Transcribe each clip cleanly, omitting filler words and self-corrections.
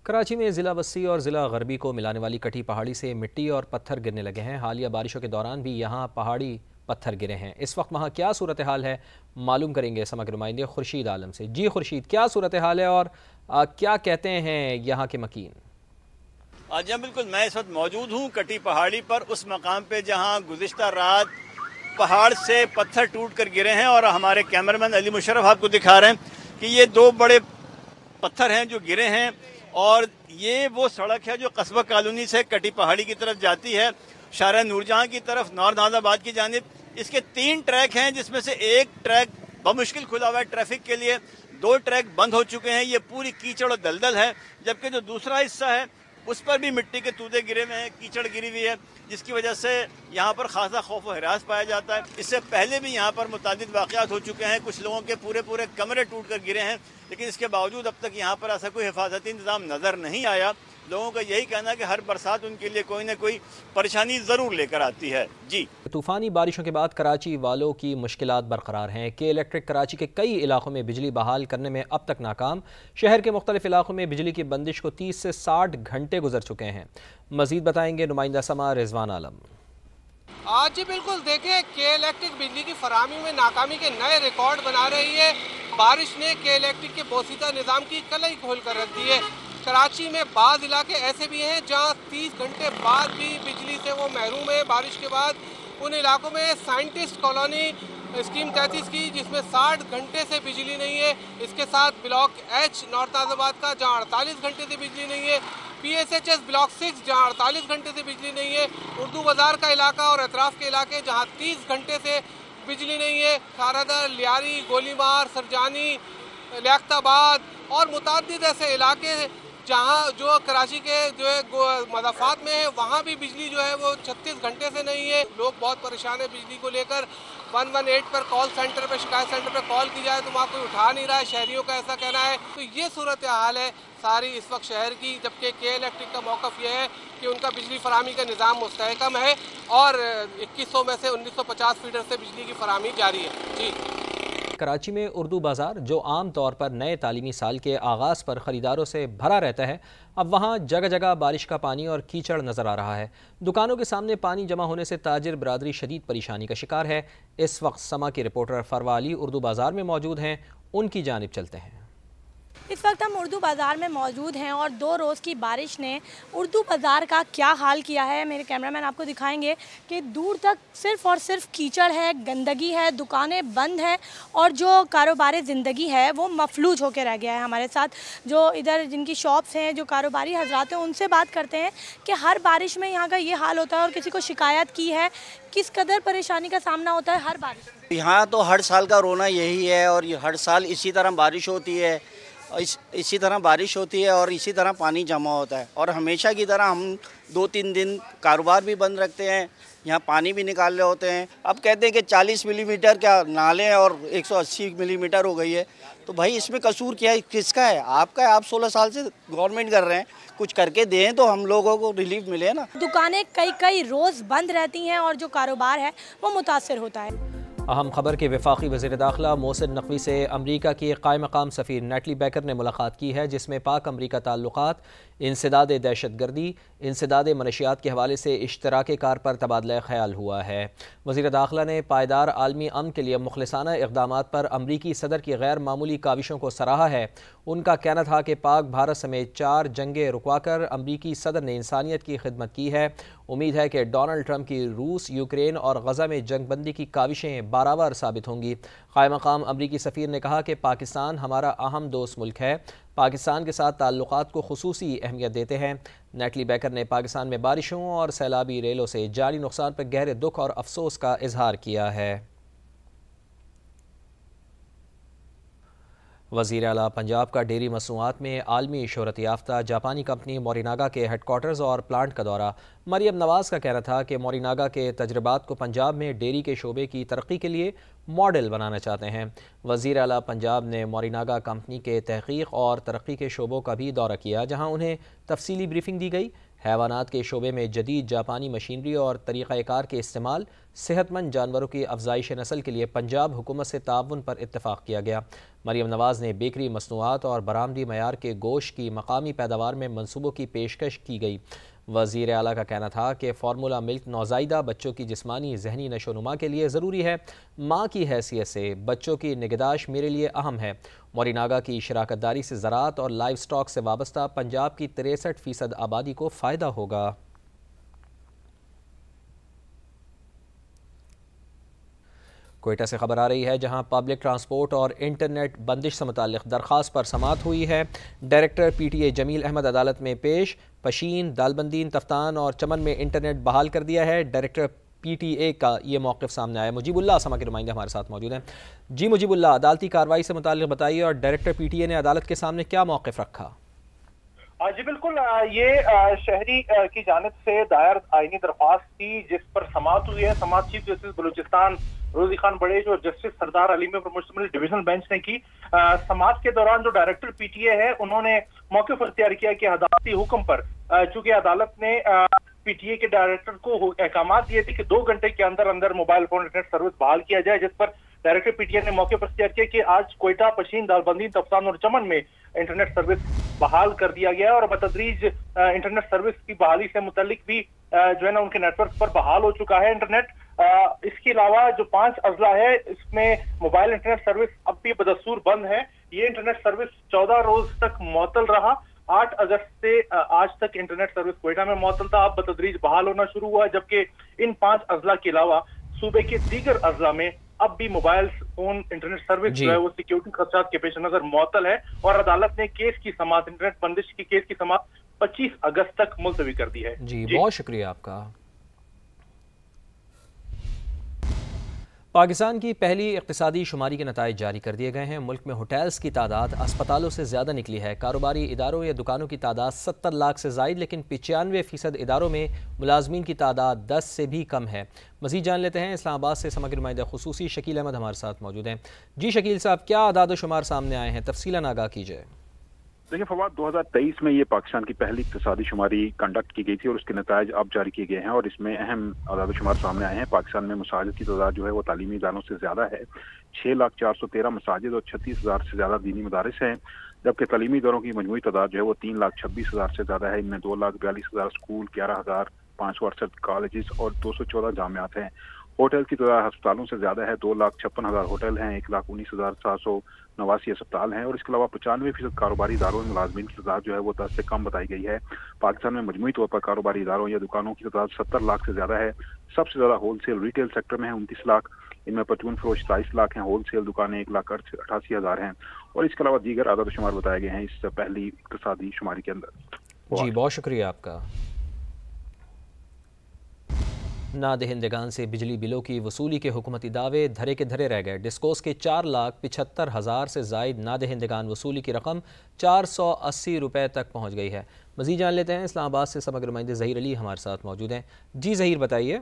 कराची में ज़िला वस्ती और ज़िला गरबी को मिलाने वाली कटी पहाड़ी से मिट्टी और पत्थर गिरने लगे हैं। हालिया बारिशों के दौरान भी यहाँ पहाड़ी पत्थर गिरे हैं। इस वक्त वहाँ क्या सूरत हाल है, मालूम करेंगे समग्र नुमाइंदे खुर्शीद आलम से। जी खुर्शीद, क्या सूरत हाल है और क्या कहते हैं यहाँ के मकीन? जी बिल्कुल, मैं इस वक्त मौजूद हूँ कटी पहाड़ी पर, उस मकाम पे जहाँ गुज़िश्ता रात पहाड़ से पत्थर टूट कर गिरे हैं और हमारे कैमरामैन अली मुशर्रफ आपको दिखा रहे हैं कि ये दो बड़े पत्थर हैं जो गिरे हैं। और ये वो सड़क है जो कस्बा कॉलोनी से कटी पहाड़ी की तरफ जाती है, शारा नूरजहां की तरफ, नौर नाजाबाद की जानिब। इसके 3 ट्रैक हैं, जिसमें से एक ट्रैक बमुश्किल खुला हुआ है ट्रैफिक के लिए, 2 ट्रैक बंद हो चुके हैं। ये पूरी कीचड़ और दलदल है, जबकि जो दूसरा हिस्सा है उस पर भी मिट्टी के तूदे गिरे हुए हैं, कीचड़ गिरी हुई है, जिसकी वजह से यहाँ पर खासा खौफ व हिरास पाया जाता है। इससे पहले भी यहाँ पर मुतादिद वाक़यात हो चुके हैं, कुछ लोगों के पूरे पूरे कमरे टूट कर गिरे हैं, लेकिन इसके बावजूद अब तक यहाँ पर ऐसा कोई हिफाजती इंतज़ाम नज़र नहीं आया। लोगों का यही कहना है कि हर बरसात उनके लिए कोई ना कोई परेशानी ज़रूर लेकर आती है। जी, तूफ़ानी बारिशों के बाद कराची वालों की मुश्किलात बरकरार हैं। के इलेक्ट्रिक कराची के कई इलाकों में बिजली बहाल करने में अब तक नाकाम। शहर के मुख्तलिफ इलाकों में बिजली की बंदिश को 30 से 60 घंटे गुजर चुके हैं। मजीद बताएंगे नुमाइंदा समा रिजवान आलम। आज जी बिल्कुल देखें, के इलेक्ट्रिक बिजली की फराहमी में नाकामी के नए रिकॉर्ड बना रही है। बारिश ने के इलेक्ट्रिक के पोसीदा निज़ाम की कलई खोल कर रख दी है। कराची में बाज़ इलाके ऐसे भी हैं जहां 30 घंटे बाद भी बिजली से वो महरूम है। बारिश के बाद उन इलाकों में साइंटिस्ट कॉलोनी स्कीम 33 की, जिसमें 60 घंटे से बिजली नहीं है। इसके साथ ब्लॉक एच नॉर्थ नाजाबाद का, जहां 48 घंटे से बिजली नहीं है। PSHS ब्लॉक 6 जहां 48 घंटे से बिजली नहीं है। उर्दू बाजार का इलाका और अतराफ के इलाके जहां 30 घंटे से बिजली नहीं है। खारादर, लियारी, गोलीमार, सरजानी, लियाकताबाद और मुतादिद ऐसे इलाके जहाँ जो कराची के जो है मदाफात में है, वहाँ भी बिजली जो है वो 36 घंटे से नहीं है। लोग बहुत परेशान है बिजली को लेकर। 118 पर कॉल सेंटर पर, शिकायत सेंटर पर कॉल की जाए तो वहाँ कोई उठा नहीं रहा है, शहरियों का ऐसा कहना है। तो ये सूरत हाल है सारी इस वक्त शहर की, जबकि के इलेक्ट्रिक का मौक़िफ़ ये है कि उनका बिजली फराहमी का निज़ाम मुस्तहकम है और 2100 में से 1950 फीडर से बिजली की फराहमी जारी है। जी, कराची में उर्दू बाज़ार, जो आम तौर पर नए तालीमी साल के आगाज़ पर ख़रीदारों से भरा रहता है, अब वहाँ जगह जगह बारिश का पानी और कीचड़ नज़र आ रहा है। दुकानों के सामने पानी जमा होने से ताजिर बरादरी शदीद परेशानी का शिकार है। इस वक्त समा के रिपोर्टर फरवा अली उर्दू बाज़ार में मौजूद हैं, उनकी जानिब चलते हैं। इस वक्त हम उर्दू बाज़ार में मौजूद हैं और 2 रोज़ की बारिश ने उर्दू बाज़ार का क्या हाल किया है, मेरे कैमरामैन आपको दिखाएंगे कि दूर तक सिर्फ़ और सिर्फ कीचड़ है, गंदगी है, दुकानें बंद हैं और जो कारोबारी ज़िंदगी है वो मफलूज होकर रह गया है। हमारे साथ जो इधर जिनकी शॉप्स हैं, जो कारोबारी हजरात हैं, उनसे बात करते हैं कि हर बारिश में यहाँ का ये हाल होता है और किसी को शिकायत की है, किस कदर परेशानी का सामना होता है हर बारिश। यहाँ तो हर साल का रोना यही है और हर साल इसी तरह बारिश होती है, इसी तरह बारिश होती है और इसी तरह पानी जमा होता है। और हमेशा की तरह हम 2-3 दिन कारोबार भी बंद रखते हैं, यहाँ पानी भी निकाल रहे होते हैं। अब कहते हैं कि 40 मिलीमीटर क्या नाले और 180 मिलीमीटर हो गई है, तो भाई इसमें कसूर क्या है, किसका है? आपका है। आप 16 साल से गवर्नमेंट कर रहे हैं, कुछ करके दें तो हम लोगों को रिलीफ मिले ना। दुकानें कई रोज़ बंद रहती हैं और जो कारोबार है वो मुतासर होता है। अहम खबर के वफाकी वज़ीर दाखिला मोहसिन नकवी से अमरीका की क़ायम मक़ाम सफ़ीर नेटली बेकर ने मुलाकात की है, जिसमें पाक अमरीका ताल्लुक़ात, इंसदाद दहशतगर्दी, इंसदाद मनशियात के हवाले से इश्तराक कार पर तबादला ख़याल हुआ है। वज़ीर दाखिला ने पायदार आलमी अमन के लिए मुखलिसाना इक़दामात पर अमरीकी सदर की गैर मामूली काविशों को सराहा है। उनका कहना था कि पाक भारत समेत 4 जंगें रुकवा कर अमरीकी सदर ने इंसानियत की खिदमत की है। उम्मीद है कि डोनाल्ड ट्रंप की रूस, यूक्रेन और गज़ा में जंगबंदी की काविशें बारावर साबित होंगी। क़ायम मक़ाम अमरीकी सफ़ीर ने कहा कि पाकिस्तान हमारा अहम दोस्त मुल्क है, पाकिस्तान के साथ ताल्लुक़ात को खुसूसी अहमियत देते हैं। नेटली बेकर ने पाकिस्तान में बारिशों और सैलाबी रेलों से जानी नुकसान पर गहरे दुख और अफसोस का इजहार किया है। वज़ीर आला पंजाब का डेयरी मसनूआत में आलमी शोहरत याफ्ता जापानी कंपनी मोरिनागा के हेडक्वार्टर्स और प्लांट का दौरा। मरियम नवाज़ का कहना था कि मोरिनागा के तजर्बात को पंजाब में डेयरी के शोबे की तरक्की के लिए मॉडल बनाना चाहते हैं। वज़ीर आला पंजाब ने मोरिनागा कंपनी के तहक़ीक़ और तरक्की के शोबों का भी दौरा किया, जहाँ उन्हें तफसीली ब्रीफिंग दी गई। हैवानात के शोबे में जदीद जापानी मशीनरी और तरीक़ाकार के इस्तेमाल, सेहतमंद जानवरों की अफजाइश नस्ल के लिए पंजाब हुकूमत से ताउन पर इत्तफाक किया गया। मरीम नवाज़ ने बेकरी मसनूआत और बरामदी मयार के गोश्त की मकामी पैदावार में मनसूबों की पेशकश की गई। वज़ीर आला का कहना था कि फार्मूला मिल्क नौज़ायदा बच्चों की जिस्मानी जहनी नशोनुमा के लिए ज़रूरी है। माँ की हैसियत से बच्चों की निगहदाश्त मेरे लिए अहम है। मोरीनागा की शराकत दारी से ज़राअत और लाइव स्टॉक से वाबस्ता पंजाब की 63% आबादी को फ़ायदा होगा। कोयटा से खबर आ रही है, जहां पब्लिक ट्रांसपोर्ट और इंटरनेट बंदिश से मुताल्लिक़ दरख्वास्त पर समाअत हुई है। डायरेक्टर PTA जमील अहमद अदालत में पेश। पशीन, दालबंदीन, तफ्तान और चमन में इंटरनेट बहाल कर दिया है। डायरेक्टर PTA का ये मौक़िफ़ सामने आया। मुजीबुल्लाह असमा के नुमाइंदे हमारे साथ मौजूद हैं। जी मुजीबुल्लाह, अदालती कार्रवाई से मुताल्लिक़ बताइए और डायरेक्टर PTA ने अदालत के सामने क्या मौक़िफ़ रखा? जी बिल्कुल, ये शहरी की जानिब से दायर आईनी दरख्वास्त थी जिस पर समाअत हुई है। समाअत चीफ जस्टिस बलूचिस्तान रोजी खान बड़ेज और जस्टिस सरदार अली में मुश्तमिल डिवीजनल बेंच ने की। समाअत के दौरान जो डायरेक्टर PTA है उन्होंने मौक़िफ़ इख्तियार किया कि अदालती हुक्म पर चूंकि अदालत ने PTA के डायरेक्टर को अहकाम दिए थे कि 2 घंटे के अंदर अंदर मोबाइल फोन इंटरनेट सर्विस बहाल किया जाए, जिस पर डायरेक्टर PTA ने मौके पर इख्तियार किया कि आज कोयटा, पशीन, दालबंदी, तफ्तान और चमन में इंटरनेट सर्विस बहाल कर दिया गया और बतदरीज इंटरनेट सर्विस की बहाली से मुतल्लिक भी जो है ना उनके नेटवर्क पर बहाल हो चुका है इंटरनेट। इसके अलावा जो 5 अजला है इसमें मोबाइल इंटरनेट सर्विस अब भी बदस्तूर बंद है। ये इंटरनेट सर्विस 14 रोज तक मुअत्तल रहा। 8 अगस्त से आज तक इंटरनेट सर्विस कोयटा में मुअत्तल था, अब बतदरीज बहाल होना शुरू हुआ, जबकि इन 5 अजला के अलावा सूबे के दीगर अजला में अब भी मोबाइल फोन इंटरनेट सर्विस जो है वो सिक्योरिटी खदशात के पेश नजर मुअत्तल है और अदालत ने केस की समाअत, इंटरनेट बंदिश की केस की समाअत 25 अगस्त तक मुलतवी कर दी है। जी बहुत शुक्रिया आपका। पाकिस्तान की पहली इक़्तिसादी शुमारी के नताइज जारी कर दिए गए हैं। मुल्क में होटल्स की तादाद अस्पतालों से ज़्यादा निकली है। कारोबारी इदारों या दुकानों की तादाद 70 लाख से ज़ायद, लेकिन 95% इदारों में मुलाजमीन की तादाद 10 से भी कम है। मज़ीद जान लेते हैं, इस्लामाबाद से समग्र नुमाइंदा खुसूसी शकील अहमद हमारे साथ मौजूद हैं। जी शकील साहब, क्या आदाद शुमार सामने आए हैं, तफसीलन आगाह कीजिए। देखिए फवाद, 2023 में ये पाकिस्तान की पहली इक़्तिसादी शुमारी कंडक्ट की गई थी और उसके नताइज अब जारी किए गए हैं और इसमें अहम आदाद शुमार सामने आए हैं। पाकिस्तान में मसाजिद की तादाद जो है वो तालीमी इदारों से ज़्यादा है। 6,413 मसाजिद और 36,000 से ज़्यादा दीनी मदारिस हैं, जबकि तालीमी इदारों की मजमूई तादाद जो है वो 3,26,000 से ज़्यादा है। इनमें 2,42,000 स्कूल, 11,568 कॉलेजेस और 214 जामियात हैं। होटल की तादाद अस्पतालों से ज्यादा है, 2,56,000 होटल हैं, 1,19,789 अस्पताल हैं और इसके अलावा 95% कारोबारी इदारों में मुलाजमीन की तादाद जो है वो 10 से कम बताई गई है। पाकिस्तान में मजमूई तौर पर कारोबारी इदारों या दुकानों की तादाद 70 लाख से ज्यादा है। सबसे ज्यादा होलसेल रिटेल सेक्टर में है 29 लाख, इनमें परचून फरोश 27 लाख हैं, होलसेल दुकानें 1,88,000 हैं और इसके अलावा दीगर आदाद शुमार बताए गए हैं इस पहली इक़्तिसादी शुमारी के अंदर। जी बहुत शुक्रिया आपका। नादहिंदगान से बिजली बिलों की वसूली के हुकूमती दावे धरे के धरे रह गए। डिस्कोस के 4,75,000 से जायद नादहिंदगान वसूली की रकम 480 रुपये तक पहुँच गई है। मज़ीद जान लेते हैं, इस्लामाबाद से समग्र नुमाइंदे ज़हीर अली हमारे साथ मौजूद हैं। जी ज़हीर, बताइए।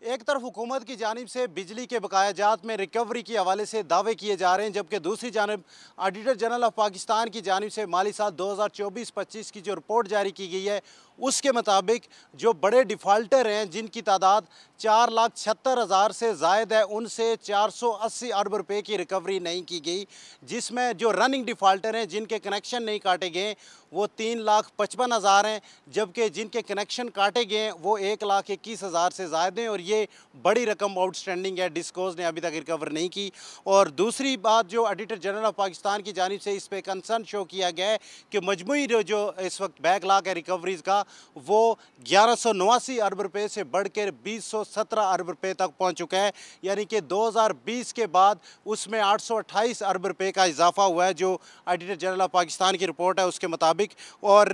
एक तरफ हुकूमत की जानिब से बिजली के बकायाजात में रिकवरी के हवाले से दावे किए जा रहे हैं, जबकि दूसरी जानिब ऑडिटर जनरल ऑफ पाकिस्तान की जानिब से माली साल 2024-25 की जो रिपोर्ट जारी की गई है उसके मुताबिक जो बड़े डिफ़ाल्टर हैं जिनकी तादाद 4,76,000 से ज़ायद है, उनसे 480 अरब रुपए की रिकवरी नहीं की गई, जिसमें जो रनिंग डिफ़ाल्टर हैं जिनके कनेक्शन नहीं काटे गए वो 3,55,000 हैं, जबकि जिनके कनेक्शन काटे गए हैं वो 1,21,000 से ज़ायद हैं और ये बड़ी रकम आउटस्टैंडिंग है, डिस्कोज ने अभी तक रिकवर नहीं की। और दूसरी बात जो ऑडिटर जनरल ऑफ पाकिस्तान की जानिब से इस पर कंसर्न शो किया गया है कि मजमूई जो इस वक्त बैकलॉग है रिकवरीज़ का वो 1189 अरब रुपए से बढ़कर 2,117 अरब रुपए तक पहुंच चुका है, यानी कि 2020 के बाद उसमें 828 अरब रुपए का इजाफा हुआ है जो ऑडिटर जनरल ऑफ पाकिस्तान की रिपोर्ट है उसके मुताबिक। और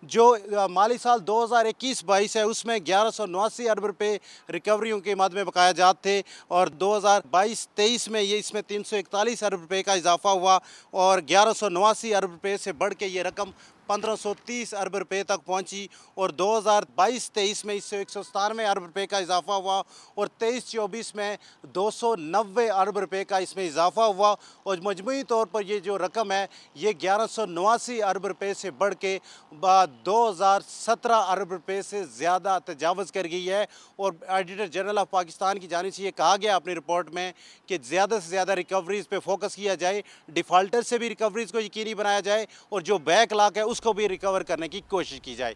जो माली साल 2021-22 है उसमें 1189 अरब रुपए रिकवरियों के मद में बकाया जात थे और 2022-23 में ये इसमें 341 अरब रुपए का इजाफा हुआ और 1189 अरब रुपए से बढ़ के ये रकम 1,530 अरब रुपए तक पहुंच पहुंची और 2022-23 में इससे 197 अरब रुपए का इजाफा हुआ और 23-24 में 290 अरब रुपए का इसमें इजाफा हुआ और मजमूई तौर पर ये जो रकम है ये 1189 अरब रुपए से बढ़ के 2017 अरब रुपए से ज़्यादा तजावज़ कर गई है। और ऑडिटर जनरल ऑफ पाकिस्तान की जानिब से ये कहा गया अपनी रिपोर्ट में कि ज़्यादा से ज़्यादा रिकवरीज पे फोकस किया जाए, डिफ़ाल्टर से भी रिकवरीज को यकीनी बनाया जाए और जो बैकलॉग है उसको भी रिकवर करने की कोशिश की जाए।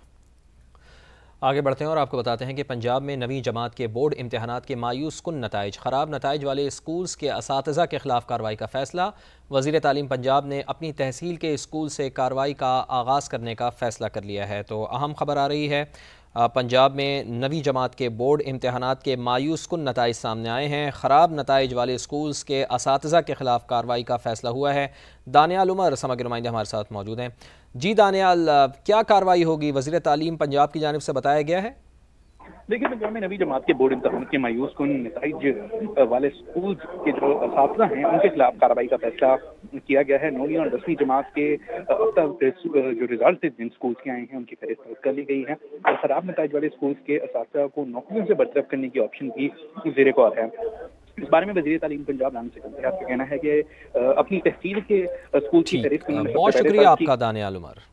आगे बढ़ते हैं और आपको बताते हैं कि पंजाब में नवीं जमात के बोर्ड इम्तहानात के मायूस कुन नताइज, ख़राब नताइज वाले स्कूल्स के असातिज़ा के ख़िलाफ़ कार्रवाई का फ़ैसला। वज़ीर तालीम पंजाब ने अपनी तहसील के स्कूल से कार्रवाई का आगाज़ करने का फ़ैसला कर लिया है। तो अहम खबर आ रही है, पंजाब में नवी जमात के बोर्ड इम्तहानात के मायूस कुन नताइज सामने आए हैं। ख़राब नताइज वाले स्कूल्स के असातिज़ा के ख़िलाफ़ कार्रवाई का फ़ैसला हुआ है। दानियाल उमर समग्र नुमाइंदे हमारे साथ मौजूद हैं। जी दानियाल, क्या कार्रवाई होगी, वज़ीर तालीम पंजाब की जानिब से बताया गया है? देखिए, पंजाब में नवी जमात के बोर्ड इम्तहान के मायूस कुन नताइज वाले स्कूल के जो असातिज़ा हैं उनके खिलाफ कार्रवाई का फैसला किया गया है। 9वीं और 10वीं जमात के अब तक जो रिजल्ट जिन स्कूल के आए हैं उनकी फहरिस्त कर ली गई है और खराब नताइज वाले स्कूल के असातिज़ा को नौकरियों से बरतरफ करने की ऑप्शन भी ज़ेरे गौर है। इस बारे में वज़ीर तालीम पंजाब नाम से का कहना है कि अपनी तहसील के स्कूल की फहरिस्त। बहुत शुक्रिया आपका दानियाल उमर।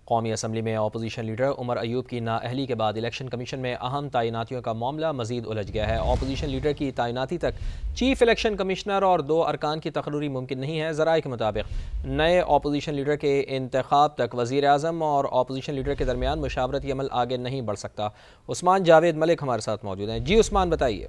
कौमी असम्बली में अपोजिशन लीडर उमर अयूब की नाअहली के बाद इलेक्शन कमीशन में अहम तैनातियों का मामला मजीद उलझ गया है। अपोजिशन लीडर की तैनाती तक चीफ इलेक्शन कमिश्नर और 2 अरकान की तकर्री मुमकिन नहीं है। ज़राए के मुताबिक नए अपोजिशन लीडर के इंतखाब तक वज़ीर आज़म और अपोजिशन लीडर के दरमियान मुशावरती अमल आगे नहीं बढ़ सकता। उस्मान जावेद मलिक हमारे साथ मौजूद हैं। जी उस्मान, बताइए।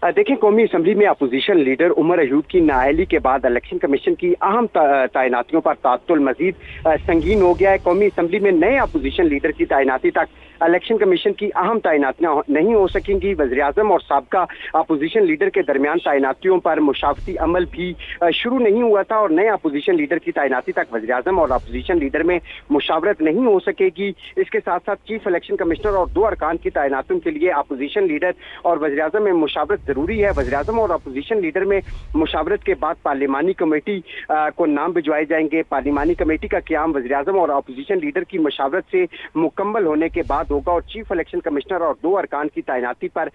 देखिए, कौमी असम्बली में अपोजिशन लीडर उमर अयूब की नाअहली के बाद इलेक्शन कमीशन की अहम तैनातियों पर तात्तुल मजीद संगीन हो गया है। कौमी असम्बली में नए अपोजिशन लीडर की तैनाती तक इलेक्शन कमीशन की अहम तैनातियां नहीं हो सकेंगी। वज़ीर आज़म और साबका अपोजिशन लीडर के दरमियान तैनातियों पर मुशावरती अमल भी शुरू नहीं हुआ था और नए अपोजिशन लीडर की तैनाती तक वज़ीर आज़म और अपोजिशन लीडर में मुशावरत नहीं हो सकेगी। इसके साथ साथ चीफ इलेक्शन कमिश्नर और 2 अरकान की तैनातियों के लिए अपोजिशन लीडर और वज़ीर आज़म में मुशावरत जरूरी है। वज़ीर आज़म और अपोजिशन लीडर में मुशावरत के बाद पार्लिमानी कमेटी को नाम भिजवाए जाएंगे। पार्लिमानी कमेटी का क़याम वज़ीर आज़म और अपोजिशन लीडर की मुशावरत से मुकम्मल होने के बाद होगा और चीफ इलेक्शन कमिश्नर और 2 अरकान की तैनाती पर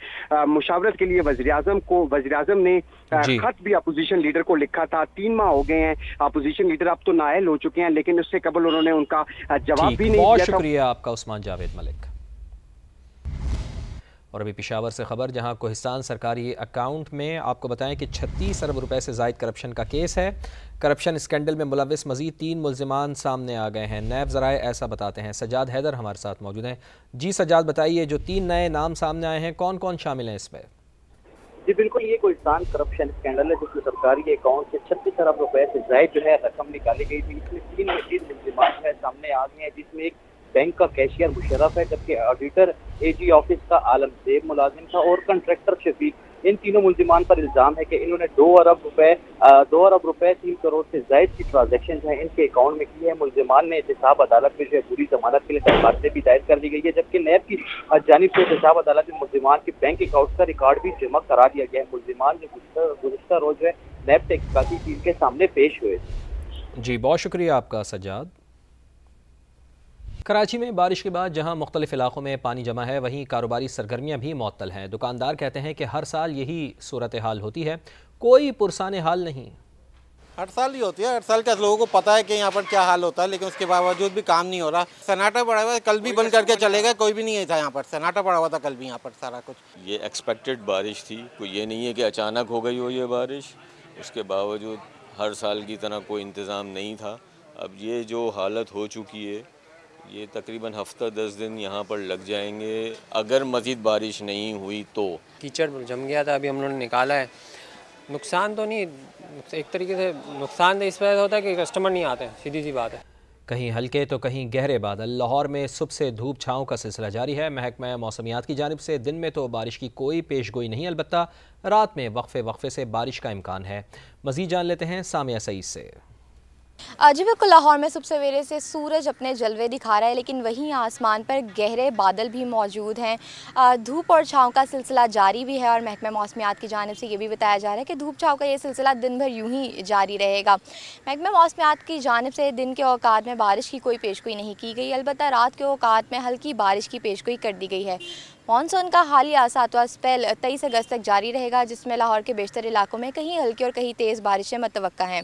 मुशावरत के लिए वज़ीर आज़म ने खत भी अपोजिशन लीडर को लिखा था। 3 माह हो गए हैं, अपोजिशन लीडर अब तो नाअहल हो चुके हैं, लेकिन उससे कबल उन्होंने उनका जवाब भी नहीं दिया था। बहुत शुक्रिया आपका उस्मान जावेद मलिक। और अभी पेशावर से खबर, जहां कोहिस्तान सरकारी अकाउंट में आपको बताएं कि 36 अरब रुपए से ज़ायद करप्शन का केस है। करप्शन स्कैंडल में मुलविस मजीद 3 मुल्जिमान सामने आ गए हैं। नैब ज़राए ऐसा बताते हैं। सज्जाद हैदर हमारे साथ मौजूद हैं। जी सज्जाद, बताइए, जो 3 नए नाम सामने आए हैं कौन कौन शामिल हैं इसमें? जी बिल्कुल, ये कोहिस्तान करप्शन स्कैंडल है जिसमें सरकारी अकाउंट से 36 अरब रुपए से ज़ायद जो है रकम निकाली गई थी। इसमें 3 मजीद मुल्जिमान है सामने आ गए हैं, जिसमें एक बैंक का कैशियर मुशर्रफ है, जबकि ऑडिटर एजी ऑफिस का आलमजेब मुलाजिम था और कंट्रैक्टर शफीक। इन तीनों मुल्जिमान पर इल्जाम है कि इन्होंने 2 अरब रुपए 3 करोड़ से ज़ायद की ट्रांजैक्शन जो है इनके अकाउंट में की है। मुल्जिमान ने एहतसाब अदालत में जो है पूरी जमानत के लिए दरखास्तें भी दायर कर दी गई है, जबकि नैब की जानिब से एहतसाब अदालत में मुल्जिमान के बैंक अकाउंट का रिकॉर्ड भी जमा करा दिया गया है। मुल्जिमान जो गुज़िश्ता रोज जो है नैब तहकीकाती टीम के सामने पेश हुए। जी बहुत शुक्रिया आपका सज्जाद। कराची में बारिश के बाद जहां मुख्तलिफ इलाकों में पानी जमा है, वहीं कारोबारी सरगर्मियां भी मुअत्तल हैं। दुकानदार कहते हैं कि हर साल यही सूरत हाल होती है, कोई पुरसाने हाल नहीं। हर साल ही होती है, हर साल क्या लोगों को पता है कि यहाँ पर क्या हाल होता है, लेकिन उसके बावजूद भी काम नहीं हो रहा। सन्नाटा पड़ा हुआ है, कल भी बंद करके चले गए, कोई भी नहीं था यहाँ पर, सन्नाटा पड़ा हुआ था कल भी यहाँ पर सारा कुछ। ये एक्सपेक्टेड बारिश थी, कोई ये नहीं है कि अचानक हो गई हो ये बारिश। उसके बावजूद हर साल की तरह कोई इंतज़ाम नहीं था। अब ये जो हालत हो चुकी है, ये तकरीबन हफ्ता 10 दिन यहाँ पर लग जाएंगे अगर मज़ीद बारिश नहीं हुई तो। कीचड़ जम गया था, अभी हम लोगों ने निकाला है। नुकसान तो नहीं, एक तरीके से नुकसान इस वजह से होता है कि कस्टमर नहीं आते, सीधी सी बात है। कहीं हल्के तो कहीं गहरे बादल। लाहौर में सुबह से धूप छाँव का सिलसिला जारी है। महकमा मौसमियात की जानिब से दिन में तो बारिश की कोई पेशगोई नहीं, अलबत्ता रात में वक्फे वक्फे से बारिश का इम्कान है। मज़ीद जान लेते हैं सामिया सईद से। जी बिल्कुल, लाहौर में सुबह सवेरे से सूरज अपने जलवे दिखा रहा है, लेकिन वहीं आसमान पर गहरे बादल भी मौजूद हैं। धूप और छाँव का सिलसिला जारी भी है और महकमा मौसमियात की जानिब से ये भी बताया जा रहा है कि धूप छाँव का ये सिलसिला दिन भर यूं ही जारी रहेगा। महकमा मौसमियात की जानिब से दिन के औकात में बारिश की कोई पेशगोई नहीं की गई, अलबत्ता रात के औकात में हल्की बारिश की पेशगोई कर दी गई है। मानसून का हालिया 7वां स्पेल 23 अगस्त तक जारी रहेगा, जिसमें लाहौर के बेशतर इलाकों में कहीं हल्की और कहीं तेज़ बारिशें मुतवक्का हैं।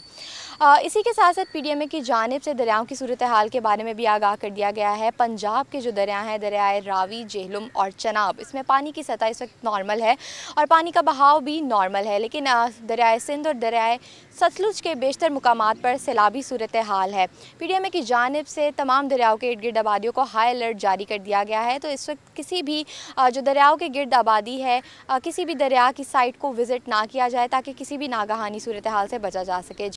इसी के साथ साथ PDMA की जानिब से दरियाओं की सूरत हाल के बारे में भी आगाह कर दिया गया है। पंजाब के जो दरिया हैं, दरियाए रावी, जेहलुम और चनाब, इसमें पानी की सतह इस वक्त नॉर्मल है और पानी का बहाव भी नॉर्मल है, लेकिन दरियाए सिंध और दरियाए सतलुज के बेशतर मुकामात पर सैलाबी सूरत हाल है। PDMA की जानिब से तमाम दरियाओं के इर्द गिर्द आबादियों को हाई अलर्ट जारी कर दिया गया है। तो इस वक्त किसी भी जो दरियाओं के गिर्द आबादी है, किसी भी दरिया की साइट को विज़िट ना किया जाए ताकि किसी भी नागहानी सूरत हाल से बचा जा सके।